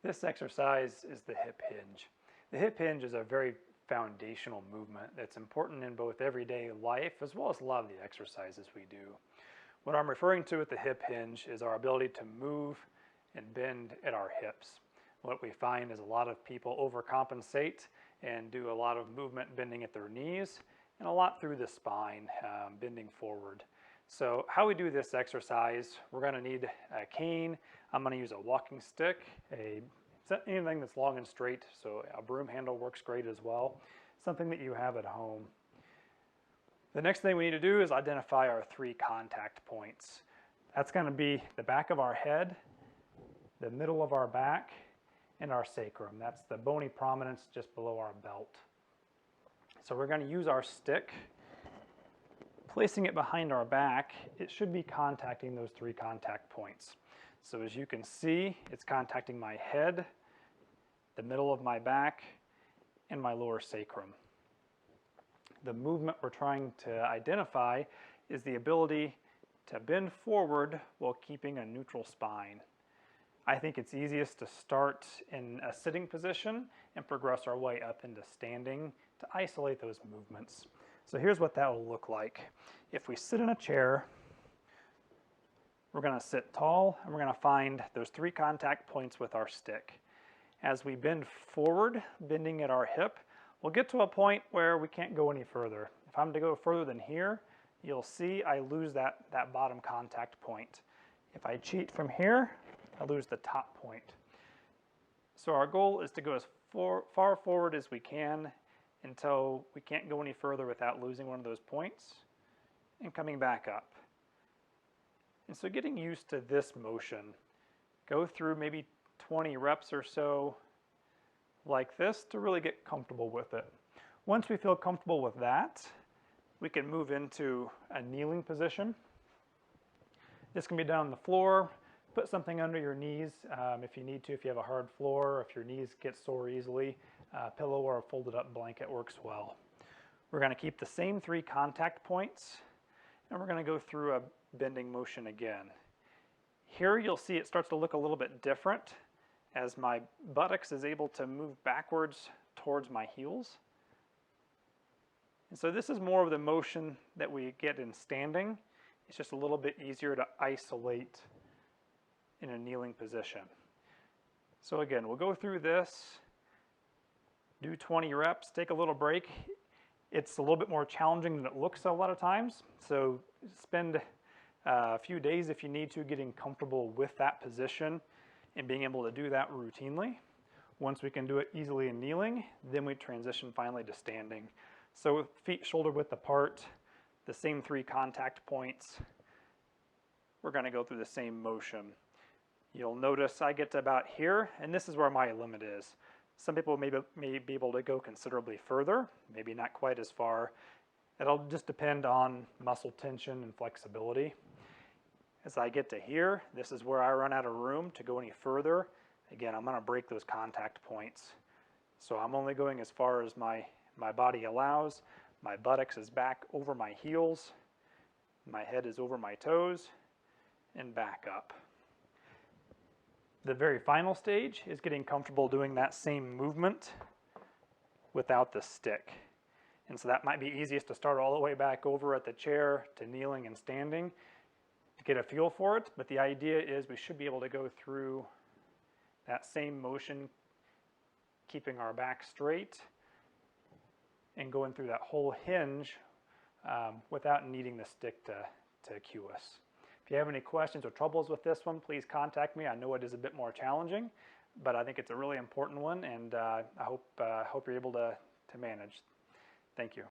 This exercise is the hip hinge. The hip hinge is a very foundational movement that's important in both everyday life as well as a lot of the exercises we do. What I'm referring to with the hip hinge is our ability to move and bend at our hips. What we find is a lot of people overcompensate and do a lot of movement bending at their knees and a lot through the spine, bending forward. So how we do this exercise, we're going to need a cane. I'm going to use a walking stick, anything that's long and straight, so a broom handle works great as well, something that you have at home. The next thing we need to do is identify our 3 contact points. That's going to be the back of our head, the middle of our back, and our sacrum. That's the bony prominence just below our belt. So we're going to use our stick. Placing it behind our back, it should be contacting those 3 contact points. So as you can see, it's contacting my head, the middle of my back, and my lower sacrum. The movement we're trying to identify is the ability to bend forward while keeping a neutral spine. I think it's easiest to start in a sitting position and progress our way up into standing to isolate those movements. So here's what that will look like. If we sit in a chair, we're going to sit tall and we're going to find those 3 contact points with our stick. As we bend forward, bending at our hip, we'll get to a point where we can't go any further. If I'm to go further than here, you'll see I lose that bottom contact point. If I cheat from here, I lose the top point. So our goal is to go as far forward as we can until we can't go any further without losing one of those points and coming back up. And so getting used to this motion, go through maybe 20 reps or so like this to really get comfortable with it. Once we feel comfortable with that, we can move into a kneeling position. This can be done on the floor. Put something under your knees if you need to, if you have a hard floor, or if your knees get sore easily. A pillow or a folded up blanket works well. We're going to keep the same 3 contact points, and we're going to go through a bending motion again. Here you'll see it starts to look a little bit different as my buttocks is able to move backwards towards my heels. And so this is more of the motion that we get in standing. It's just a little bit easier to isolate in a kneeling position. So again, we'll go through this, do 20 reps, take a little break. It's a little bit more challenging than it looks a lot of times, so spend a few days if you need to getting comfortable with that position and being able to do that routinely. Once we can do it easily in kneeling, then we transition finally to standing. So with feet shoulder width apart, the same 3 contact points, we're going to go through the same motion. You'll notice I get to about here, and this is where my limit is. Some people may be able to go considerably further, maybe not quite as far. It'll just depend on muscle tension and flexibility. As I get to here, this is where I run out of room to go any further. Again, I'm going to break those contact points. So I'm only going as far as my body allows. My buttocks is back over my heels. My head is over my toes and back up. The very final stage is getting comfortable doing that same movement without the stick. And so that might be easiest to start all the way back over at the chair to kneeling and standing to get a feel for it. But the idea is we should be able to go through that same motion, keeping our back straight and going through that whole hinge without needing the stick to cue us. If you have any questions or troubles with this one, please contact me. I know it is a bit more challenging, but I think it's a really important one, and I hope you're able to manage. Thank you.